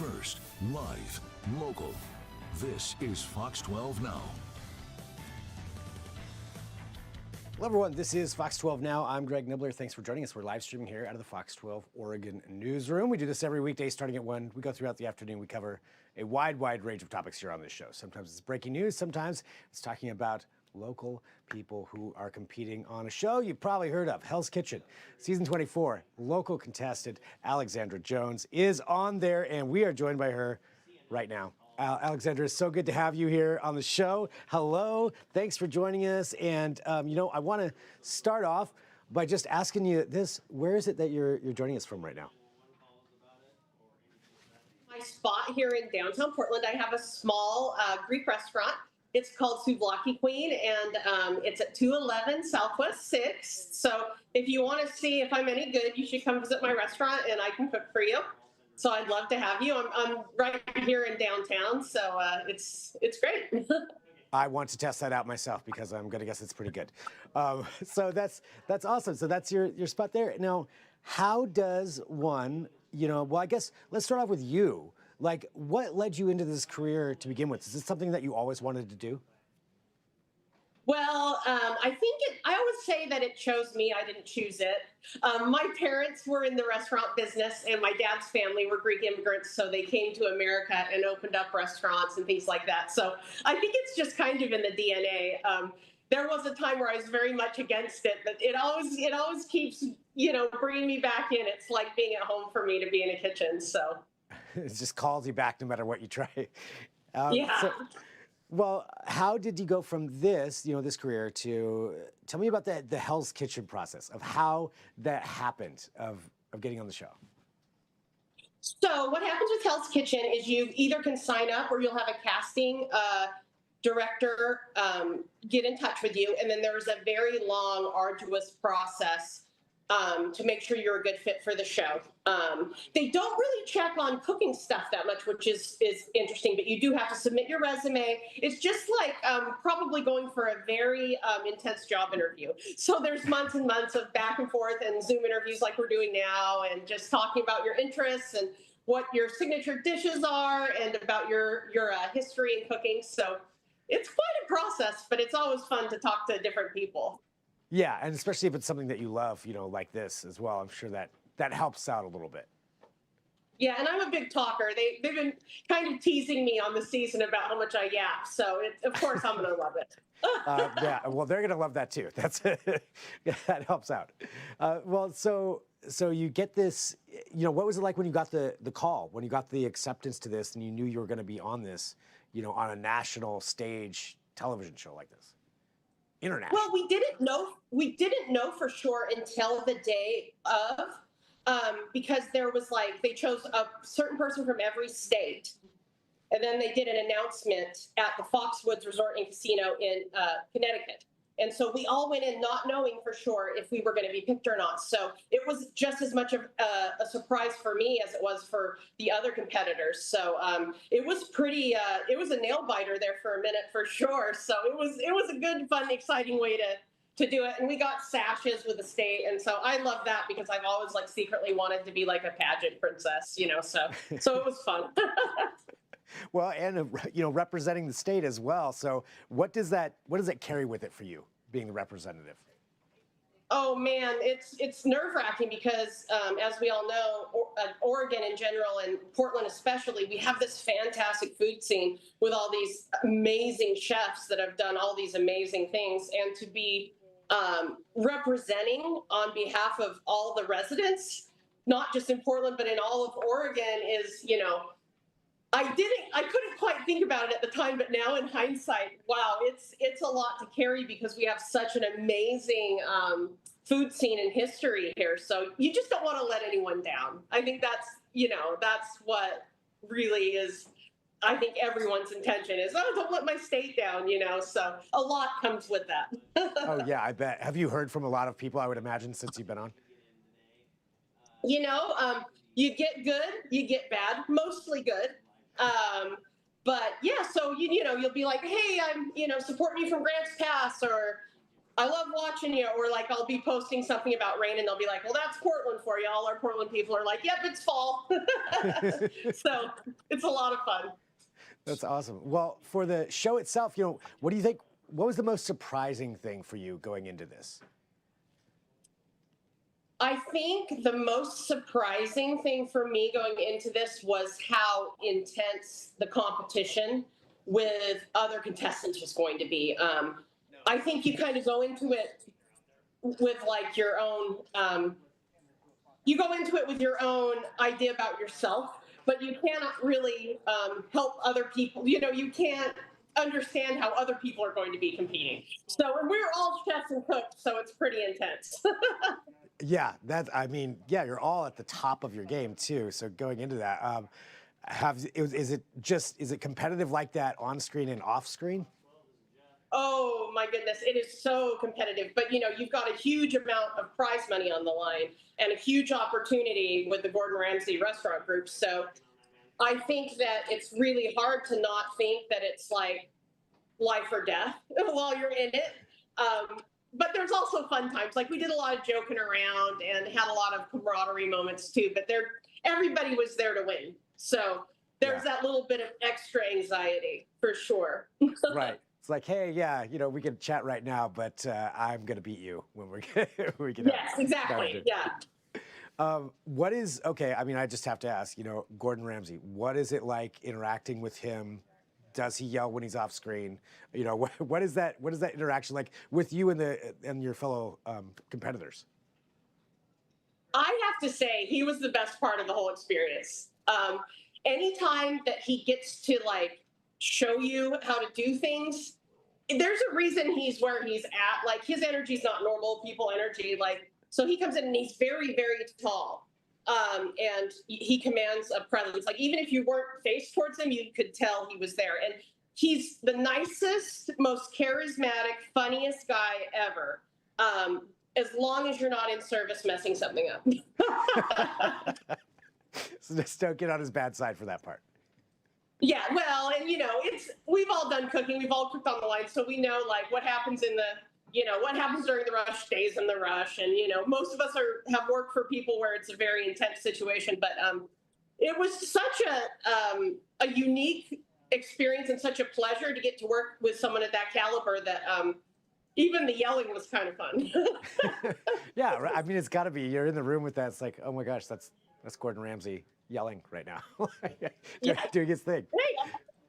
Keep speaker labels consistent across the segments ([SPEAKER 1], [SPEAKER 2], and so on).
[SPEAKER 1] first, live, local. This is Fox 12 Now.
[SPEAKER 2] Hello, everyone. This is Fox 12 Now. I'm Greg Nibbler. Thanks for joining us. We're live streaming here out of the Fox 12 Oregon newsroom. We do this every weekday starting at 1. We go throughout the afternoon. We cover a wide range of topics here on this show. Sometimes it's breaking news. Sometimes it's talking about local people who are competing on a show you've probably heard of, Hell's Kitchen. Season 24, local contestant Alexandra Jones is on there, and we are joined by her right now. Alexandra, it's so good to have you here on the show. Hello, thanks for joining us. And, I want to start off by just asking you this. Where is it that you're joining us from right now?
[SPEAKER 3] My spot here in downtown Portland, I have a small Greek restaurant. It's called Souvlaki Queen, and it's at 211 Southwest 6th. So if you want to see if I'm any good, you should come visit my restaurant, and I can cook for you. So I'd love to have you. I'm right here in downtown, so it's great.
[SPEAKER 2] I want to test that out myself because I'm going to guess it's pretty good. So that's awesome. So that's your spot there. Now, how does one, well, I guess let's start off with you. Like, what led you into this career to begin with? Is this something that you always wanted to do?
[SPEAKER 3] Well, I always say that it chose me. I didn't choose it. My parents were in the restaurant business, and my dad's family were Greek immigrants, so they came to America and opened up restaurants and things like that. So I think it's just kind of in the DNA. There was a time where I was very much against it, but it always keeps, bringing me back in. It's like being at home for me to be in a kitchen. So
[SPEAKER 2] it just calls you back no matter what you try.
[SPEAKER 3] Yeah.
[SPEAKER 2] Well, how did you go from this, this career to, tell me about the Hell's Kitchen process of how that happened of getting on the show.
[SPEAKER 3] So what happens with Hell's Kitchen is you either can sign up or you'll have a casting director get in touch with you. And then there's a very long, arduous process to make sure you're a good fit for the show. They don't really check on cooking stuff that much, which is interesting, but you do have to submit your resume. It's just like probably going for a very intense job interview. So there's months and months of back and forth and Zoom interviews like we're doing now, and just talking about your interests and what your signature dishes are and about your history in cooking. So it's quite a process, but it's always fun to talk to different people.
[SPEAKER 2] Yeah, and especially if it's something that you love, like this as well. I'm sure that helps out a little bit.
[SPEAKER 3] Yeah, and I'm a big talker. They've been kind of teasing me on the season about how much I yap. So, of course, I'm going to love it.
[SPEAKER 2] Yeah, well, they're going to love that, too. That helps out. Well, so you get this, what was it like when you got the call, when you got the acceptance to this and you knew you were going to be on this, on a national stage television show like this? International.
[SPEAKER 3] Well, we didn't know for sure until the day of, because there was they chose a certain person from every state, and then they did an announcement at the Foxwoods Resort and Casino in Connecticut. And so we all went in not knowing for sure if we were going to be picked or not. So it was just as much of a surprise for me as it was for the other competitors. So it was pretty, it was a nail biter there for a minute for sure. So it was a good, fun, exciting way to do it. And we got sashes with the state. And so I love that because I've always secretly wanted to be like a pageant princess, so it was fun.
[SPEAKER 2] Well, and representing the state as well. So what does that carry with it for you, being the representative?
[SPEAKER 3] Oh man, it's nerve-wracking because as we all know, Oregon in general and Portland especially, we have this fantastic food scene with all these amazing chefs that have done all these amazing things, and to be representing on behalf of all the residents, not just in Portland but in all of Oregon, is I couldn't quite think about it at the time, but now in hindsight, wow, it's a lot to carry because we have such an amazing food scene and history here. So you just don't want to let anyone down. I think that's what really is, I think everyone's intention is, don't let my state down, so a lot comes with that.
[SPEAKER 2] Oh yeah, I bet. Have you heard from a lot of people, I would imagine, since you've been on?
[SPEAKER 3] You get good, you get bad, mostly good. But yeah, so you'll be like, hey, I'm supporting you from Grants Pass, or I love watching you, or like I'll be posting something about rain and they'll be like, well, that's Portland for you. All our Portland people are like, yep, it's fall. So it's a lot of fun.
[SPEAKER 2] That's awesome. Well, for the show itself, what do you think? What was the most surprising thing for you going into this?
[SPEAKER 3] I think the most surprising thing for me going into this was how intense the competition with other contestants was going to be. I think you kind of go into it with like your own, you go into it with your own idea about yourself, but you cannot really help other people. You can't understand how other people are going to be competing. So, and we're all chefs and cooks, so it's pretty intense.
[SPEAKER 2] Yeah, you're all at the top of your game too. So going into that, is it competitive like that on screen and off screen?
[SPEAKER 3] Oh my goodness, it is so competitive. But you've got a huge amount of prize money on the line and a huge opportunity with the Gordon Ramsay restaurant group. So I think that it's really hard to not think that it's like life or death while you're in it. But there's also fun times. Like we did a lot of joking around and had a lot of camaraderie moments too. But everybody was there to win. So there's that little bit of extra anxiety for sure.
[SPEAKER 2] Right. It's like, hey, yeah, we can chat right now, but I'm gonna beat you when we can.
[SPEAKER 3] Yes, exactly. Yeah.
[SPEAKER 2] Okay? I mean, I just have to ask. Gordon Ramsay. What is it like interacting with him? Does he yell when he's off screen? What is that? What is that interaction like with you and your fellow competitors?
[SPEAKER 3] I have to say he was the best part of the whole experience. Anytime that he gets to like show you how to do things, there's a reason he's where he's at. Like his energy is not normal people energy. Like, so he comes in and he's very, very tall. And he commands a presence. Like even if you weren't faced towards him, you could tell he was there. And he's the nicest, most charismatic, funniest guy ever. As long as you're not in service messing something up.
[SPEAKER 2] So just don't get on his bad side for that part.
[SPEAKER 3] Yeah, well, and we've all done cooking. We've all cooked on the line, so we know like what happens what happens during the rush stays in the rush. And, most of us have worked for people where it's a very intense situation, but it was such a unique experience and such a pleasure to get to work with someone at that caliber that even the yelling was kind of fun.
[SPEAKER 2] Yeah, I mean, it's got to be. You're in the room with that. It's like, oh my gosh, that's Gordon Ramsay yelling right now, doing his thing.
[SPEAKER 3] Hey,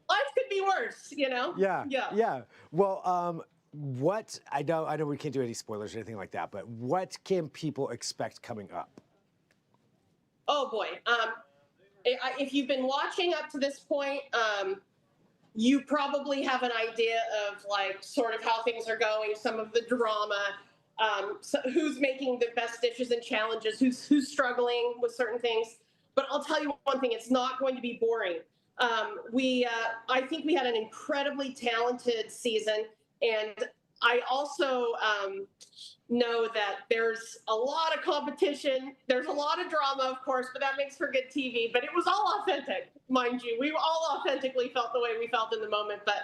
[SPEAKER 3] life could be worse,
[SPEAKER 2] Yeah. Well, I know we can't do any spoilers or anything like that, but what can people expect coming up?
[SPEAKER 3] Oh boy. If you've been watching up to this point, you probably have an idea of like sort of how things are going, some of the drama, who's making the best dishes and challenges, who's struggling with certain things. But I'll tell you one thing, it's not going to be boring. I think we had an incredibly talented season. And I also know that there's a lot of competition. There's a lot of drama, of course, but that makes for good TV. But it was all authentic, mind you. We all authentically felt the way we felt in the moment. But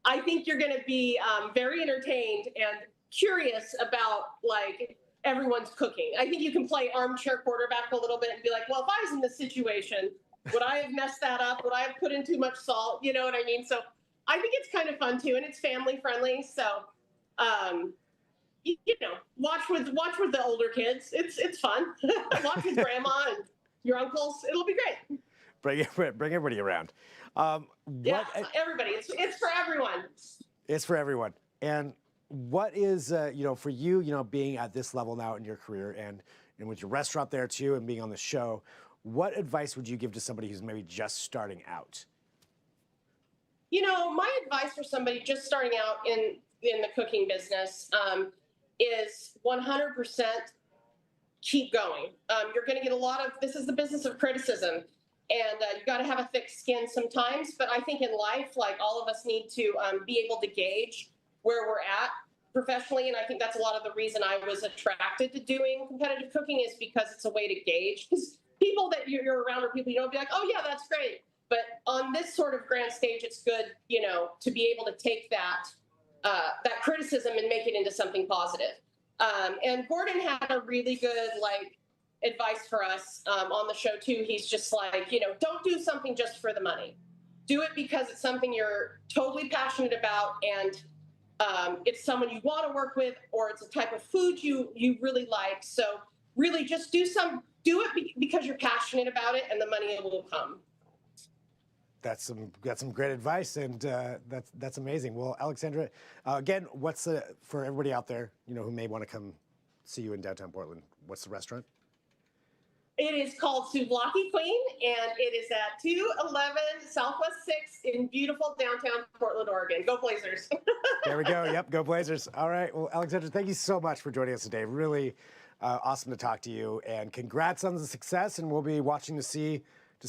[SPEAKER 3] I think you're going to be very entertained and curious about, like, everyone's cooking. I think you can play armchair quarterback a little bit and be like, well, if I was in this situation, would I have messed that up? Would I have put in too much salt? You know what I mean? So I think it's kind of fun too, and it's family friendly. So, watch with the older kids. It's fun. Watch with grandma and your uncles. It'll be great.
[SPEAKER 2] Bring everybody around.
[SPEAKER 3] Everybody. It's for everyone.
[SPEAKER 2] It's for everyone. And what is for you, being at this level now in your career, and with your restaurant there too, and being on the show, what advice would you give to somebody who's maybe just starting out?
[SPEAKER 3] My advice for somebody just starting out in the cooking business is 100% keep going. You're going to get this is the business of criticism, and you got to have a thick skin sometimes. But I think in life, like all of us need to be able to gauge where we're at professionally. And I think that's a lot of the reason I was attracted to doing competitive cooking, is because it's a way to gauge. Because people that you're around are people be like, oh yeah, that's great. But on this sort of grand stage, it's good, to be able to take that that criticism and make it into something positive. And Gordon had a really good advice for us on the show too. He's just like, don't do something just for the money. Do it because it's something you're totally passionate about, and it's someone you want to work with, or it's a type of food you really like. So really just do it because you're passionate about it, and the money will come.
[SPEAKER 2] That's some great advice, and that's amazing. Well, Alexandra, again, what's for everybody out there, who may want to come see you in downtown Portland? What's the restaurant?
[SPEAKER 3] It is called Souvlaki Queen, and it is at 211 Southwest 6th in beautiful downtown Portland, Oregon. Go Blazers!
[SPEAKER 2] There we go. Yep, go Blazers. All right. Well, Alexandra, thank you so much for joining us today. Really awesome to talk to you, and congrats on the success. And we'll be watching to see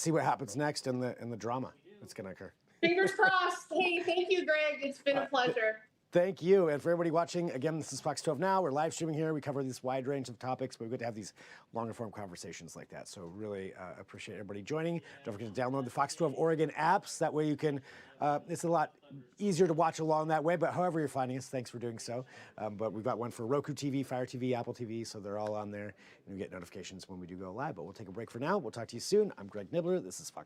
[SPEAKER 2] what happens next in the drama that's going to occur.
[SPEAKER 3] Fingers crossed. Hey, thank you, Greg. It's been a pleasure.
[SPEAKER 2] Thank you. And for everybody watching, again, this is Fox 12 Now. We're live streaming here. We cover this wide range of topics, but we get to have these longer form conversations like that. So really appreciate everybody joining. Don't forget to download the Fox 12 Oregon apps. That way you can, it's a lot easier to watch along that way, but however you're finding us, thanks for doing so. But we've got one for Roku TV, Fire TV, Apple TV, so they're all on there. And you get notifications when we do go live. But we'll take a break for now. We'll talk to you soon. I'm Greg Nibbler. This is Fox